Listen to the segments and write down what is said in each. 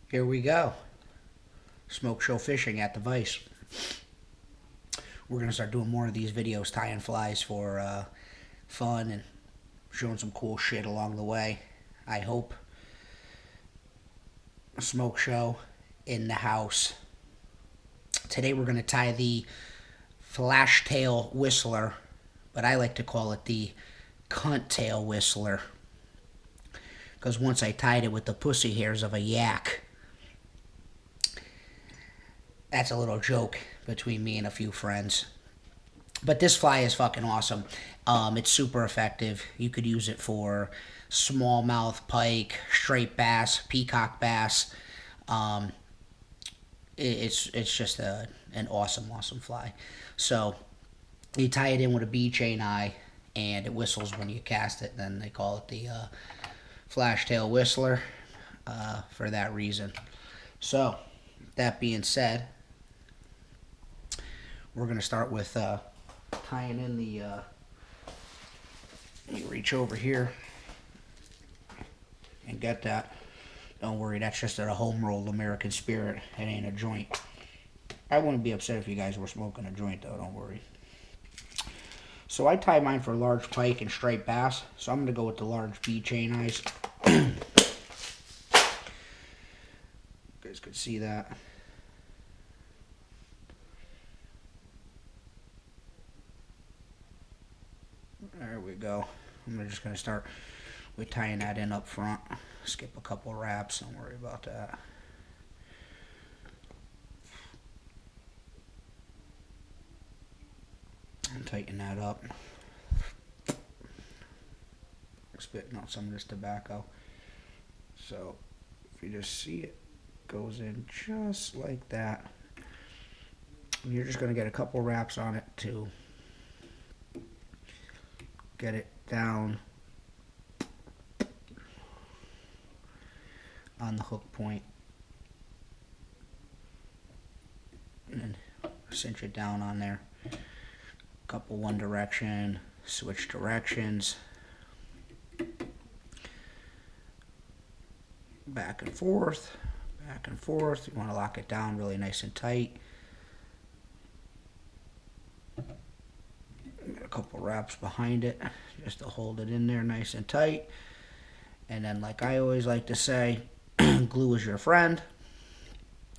Here we go. Smoke show fishing at the Vice. We're going to start doing more of these videos, tying flies for fun and showing some cool shit along the way. I hope. A smoke show in the house. Today we're going to tie the Flashtail Whistler, but I like to call it the cunt tail whistler. Because once I tied it with the pussy hairs of a yak. That's a little joke between me and a few friends. But this fly is fucking awesome. It's super effective. You could use it for smallmouth pike, straight bass, peacock bass. It's just an awesome fly. So you tie it in with a bee chain eye, and it whistles when you cast it. Then they call it the Flashtail Whistler for that reason. So that being said, we're going to start with tying in the, you reach over here and get that. Don't worry, that's just a home rolled American Spirit. It ain't a joint. I wouldn't be upset if you guys were smoking a joint though, don't worry. So I tie mine for large pike and striped bass, so I'm going to go with the large bee chain eyes. You guys could see that. There we go. I'm just going to start with tying that in up front. Skip a couple wraps, don't worry about that. And tighten that up. Spitting out some of this tobacco. So if you just see it goes in just like that. And you're just going to get a couple wraps on it to get it down on the hook point, and then cinch it down on there. Couple one direction, switch directions, back and forth, back and forth. You want to lock it down really nice and tight. Get a couple wraps behind it just to hold it in there nice and tight. And then, like I always like to say, glue is your friend.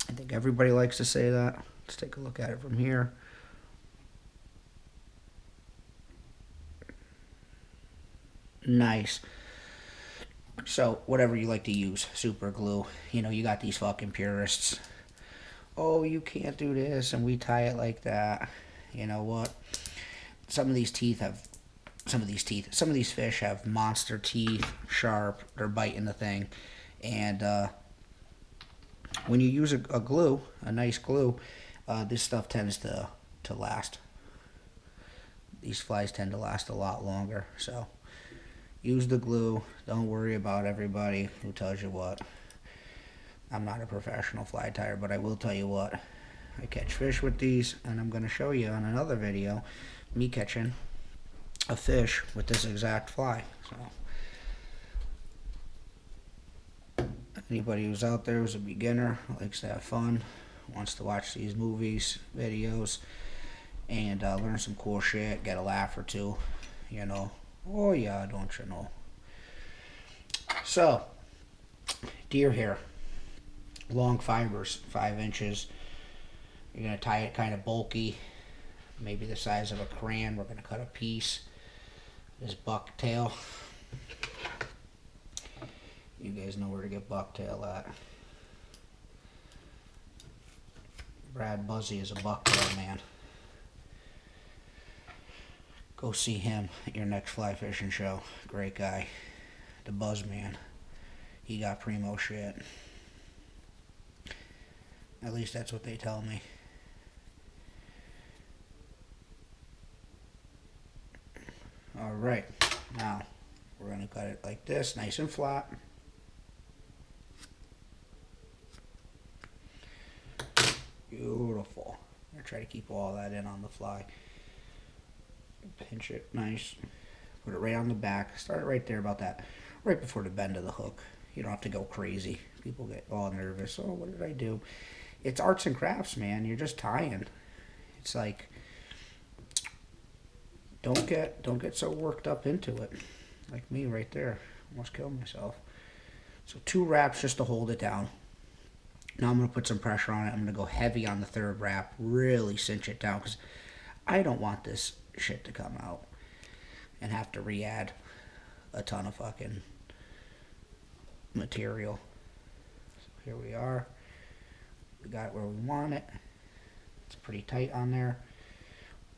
I think everybody likes to say that. Let's take a look at it from here. Nice. So whatever you like to use, super glue. You know, you got these fucking purists. Oh, you can't do this, and we tie it like that. You know what? Some of these fish have monster teeth, sharp. They're biting the thing, and when you use a glue, a nice glue, this stuff tends to last. These flies tend to last a lot longer, so use the glue. Don't worry about everybody who tells you what. I'm not a professional fly tyer, but I will tell you what. I catch fish with these, and I'm going to show you on another video me catching a fish with this exact fly. So anybody who's out there who's a beginner, likes to have fun, wants to watch these movies, videos, and learn some cool shit, get a laugh or two, you know. Oh yeah, don't you know. So, deer hair, long fibers, 5 inches. You're going to tie it kind of bulky, maybe the size of a crayon. We're going to cut a piece. This bucktail. You guys know where to get bucktail at. Brad Buzzy is a bucktail man. Go see him at your next fly fishing show. Great guy. The Buzz Man. He got primo shit. At least that's what they tell me. Alright. Now, we're going to cut it like this, nice and flat. Beautiful. I'm going to try to keep all that in on the fly. Pinch it nice. Put it right on the back. Start it right there about that. Right before the bend of the hook. You don't have to go crazy. People get all nervous. Oh, what did I do? It's arts and crafts, man. You're just tying. It's like, don't get so worked up into it. Like me right there. Almost killed myself. So 2 wraps just to hold it down. Now I'm going to put some pressure on it. I'm going to go heavy on the 3rd wrap. Really cinch it down because I don't want this shit to come out and have to re-add a ton of fucking material. So here we are. We got it where we want it. It's pretty tight on there.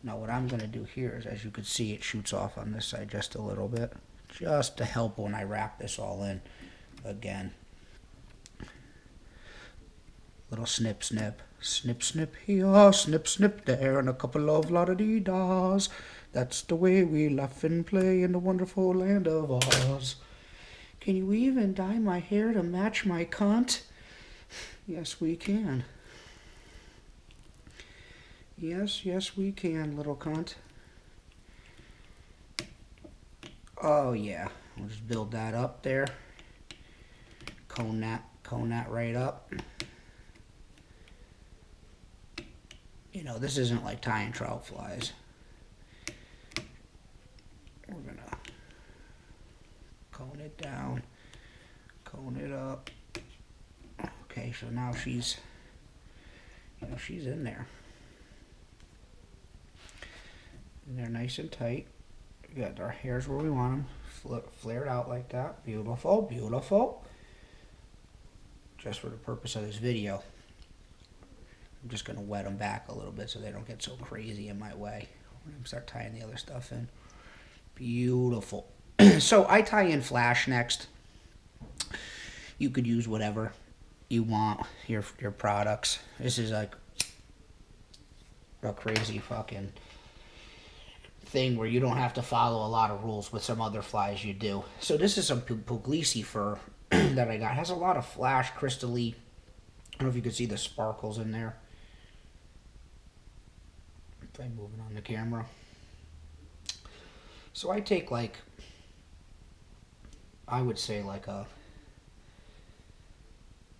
Now what I'm going to do here is, as you can see, it shoots off on this side just a little bit. Just to help when I wrap this all in again. Little snip, snip. Snip, snip here, snip, snip there, and a couple of la-da-dee-das. That's the way we laugh and play in the wonderful land of Oz. Can you weave and dye my hair to match my cunt? Yes, we can. Yes, yes, we can, little cunt. Oh, yeah. We'll just build that up there. Cone that right up. You know, this isn't like tying trout flies. We're gonna cone it down, cone it up. Okay, so now she's, you know, she's in there. And they're nice and tight. We got our hairs where we want them, flared out like that. Beautiful, beautiful. Just for the purpose of this video, I'm just going to wet them back a little bit so they don't get so crazy in my way. I'm going to start tying the other stuff in. Beautiful. So I tie in flash next. You could use whatever you want, your products. This is like a crazy fucking thing where you don't have to follow a lot of rules. With some other flies you do. So this is some Puglisi fur that I got. It has a lot of flash, crystally. I don't know if you can see the sparkles in there. If I move it on the camera. So I take like, I would say like a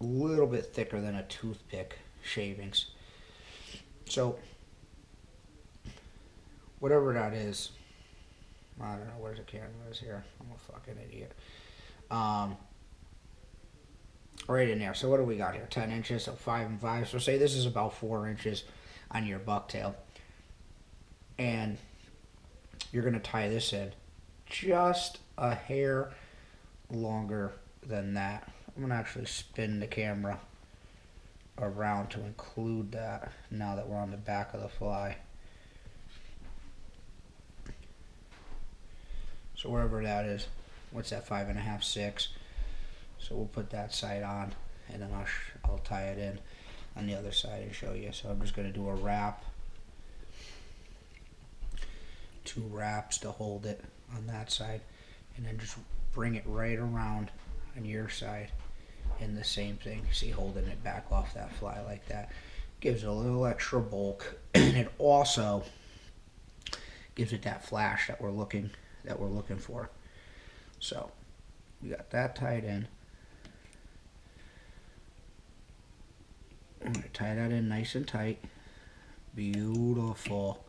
little bit thicker than a toothpick shavings. So whatever that is, I don't know, where's the camera is here. I'm a fucking idiot. Right in there. So what do we got here? 10 inches, so 5 and 5. So say this is about 4 inches on your bucktail. And you're going to tie this in just a hair longer than that. I'm going to actually spin the camera around to include that now that we're on the back of the fly. So wherever that is, what's that, 5.5, 6? So we'll put that side on, and then I'll tie it in on the other side and show you. So I'm just going to do a wrap. 2 wraps to hold it on that side, and then just bring it right around on your side, and the same thing. See, holding it back off that fly like that gives it a little extra bulk, and it also gives it that flash that we're looking for. So we got that tied in. I'm going to tie that in nice and tight. Beautiful.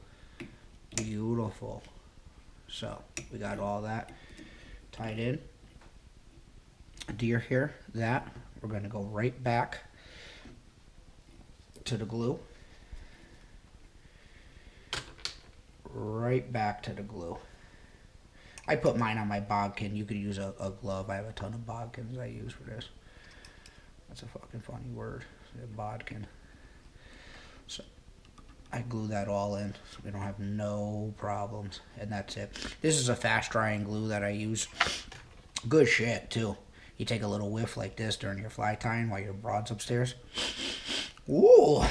Beautiful. So we got all that tied in. Deer hair, that we're going to go right back to the glue. Right back to the glue. I put mine on my bodkin. You could use a glove. I have a ton of bodkins I use for this. That's a fucking funny word, a bodkin. So I glue that all in so we don't have no problems, and that's it. This is a fast drying glue that I use. Good shit too. You take a little whiff like this during your fly tying while your broad's upstairs. Ooh,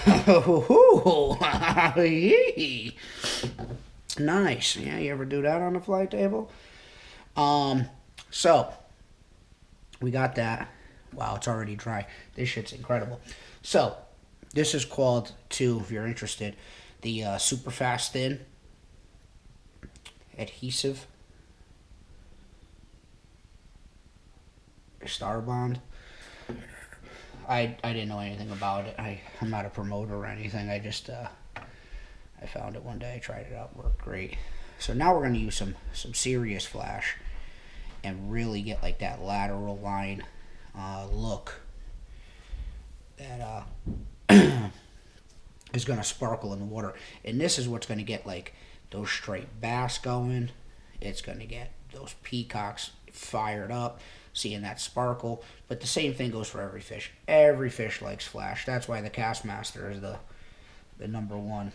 nice. Yeah, you ever do that on the fly table? So we got that. Wow, it's already dry. This shit's incredible. So this is called, too, if you're interested, the Super Fast Thin Adhesive. Star Bond. I didn't know anything about it. I'm not a promoter or anything. I just I found it one day, tried it out, worked great. So now we're going to use some serious flash and really get like that lateral line look that is going to sparkle in the water. And this is what's going to get like those striped bass going. It's going to get those peacocks fired up, seeing that sparkle. But the same thing goes for every fish. Every fish likes flash. That's why the Castmaster is the number one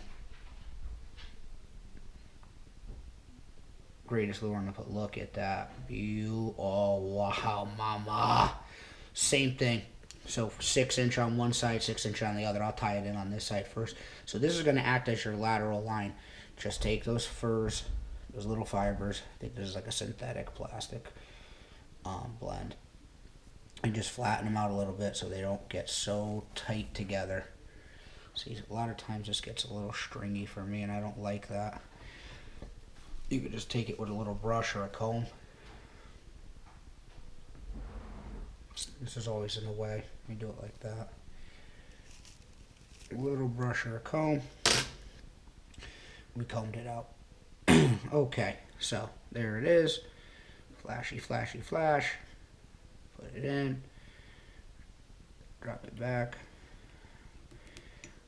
greatest lure on the put. Look at that. Oh, wow, mama. Same thing. So 6-inch on one side, 6-inch on the other. I'll tie it in on this side first. So this is going to act as your lateral line. Just take those furs, those little fibers. I think this is like a synthetic plastic blend. And just flatten them out a little bit so they don't get so tight together. See, a lot of times this gets a little stringy for me, and I don't like that. You could just take it with a little brush or a comb. This is always in the way. Let me do it like that. A little brush or a comb. We combed it out. Okay, so there it is. Flashy, flashy, flash. Put it in. Drop it back.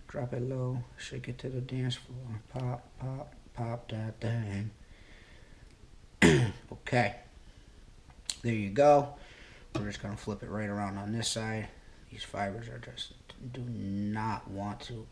Drop it low. Shake it to the dance floor. Pop, pop, pop that thing. Okay. There you go. We're just going to flip it right around on this side. These fibers are just do not want to